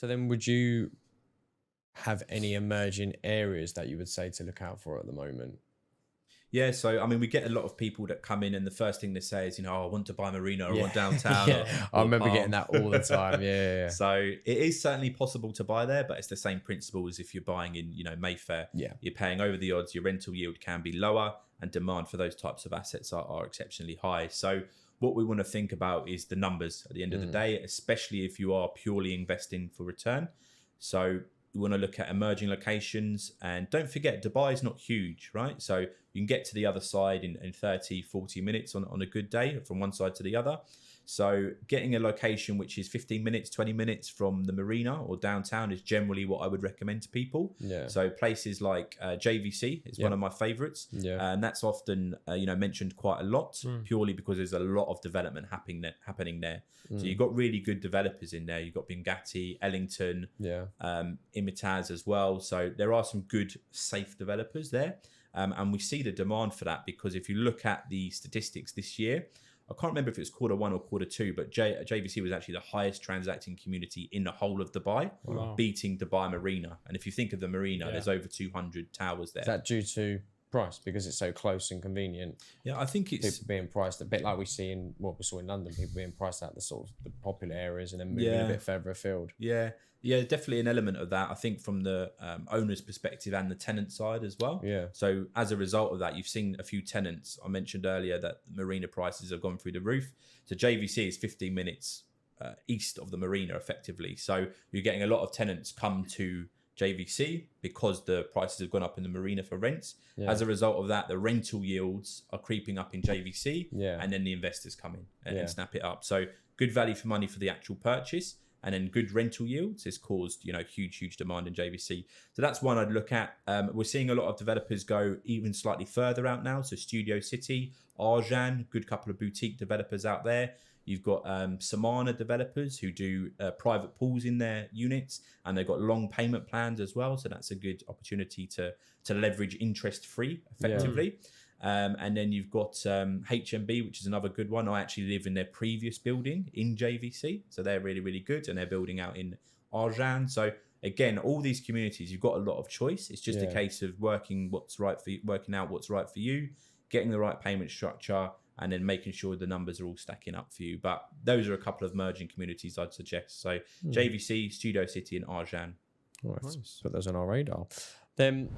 So then would you have any emerging areas that you would say to look out for at the moment? Yeah, so I mean, we get a lot of people that come in, and the first thing they say is, I want to buy Marina, or I want downtown. I remember Palm. getting that all the time. Yeah. So it is certainly possible to buy there, but it's the same principle as if you're buying in, Mayfair. Yeah. You're paying over the odds. Your rental yield can be lower, and demand for those types of assets are exceptionally high. So what we want to think about is the numbers at the end of the day, especially if you are purely investing for return. So you want to look at emerging locations, and don't forget, Dubai is not huge, right? So you can get to the other side in 30, 40 minutes on a good day from one side to the other. So getting a location which is 15 minutes, 20 minutes from the marina or downtown is generally what I would recommend to people. Yeah. So places like JVC is one of my favorites. Yeah. And that's often, mentioned quite a lot, purely because there's a lot of development happening there. So you've got really good developers in there. You've got Bingati, Ellington, Imitaz as well. So there are some good, safe developers there. And we see the demand for that, because if you look at the statistics this year, I can't remember if it was Q1 or Q2, but JVC was actually the highest transacting community in the whole of Dubai, beating Dubai Marina. And if you think of the Marina, there's over 200 towers there. Is that due to price, because it's so close and convenient? Yeah, I think it's people being priced a bit like we see in what we saw in London, people being priced out the sort of the popular areas and then moving a bit further afield. Yeah, definitely an element of that, I think, from the owner's perspective and the tenant side as well. Yeah. So as a result of that, you've seen a few tenants. I mentioned earlier that marina prices have gone through the roof. So JVC is 15 minutes east of the marina, effectively. So you're getting a lot of tenants come to JVC because the prices have gone up in the marina for rents. Yeah. As a result of that, the rental yields are creeping up in JVC, and then the investors come in and snap it up. So good value for money for the actual purchase. And then good rental yields has caused, huge demand in JVC. So that's one I'd look at. We're seeing a lot of developers go even slightly further out now. So Studio City, Arjan, good couple of boutique developers out there. You've got Samana developers who do private pools in their units, and they've got long payment plans as well. So that's a good opportunity to leverage interest-free effectively. And then you've got HMB, which is another good one. I actually live in their previous building in JVC. So they're really, really good. And they're building out in Arjan. So again, all these communities, you've got a lot of choice. It's just a case of working out what's right for you, getting the right payment structure, and then making sure the numbers are all stacking up for you. But those are a couple of emerging communities I'd suggest. So JVC, Studio City, and Arjan. All right, nice. Put those on our radar. Then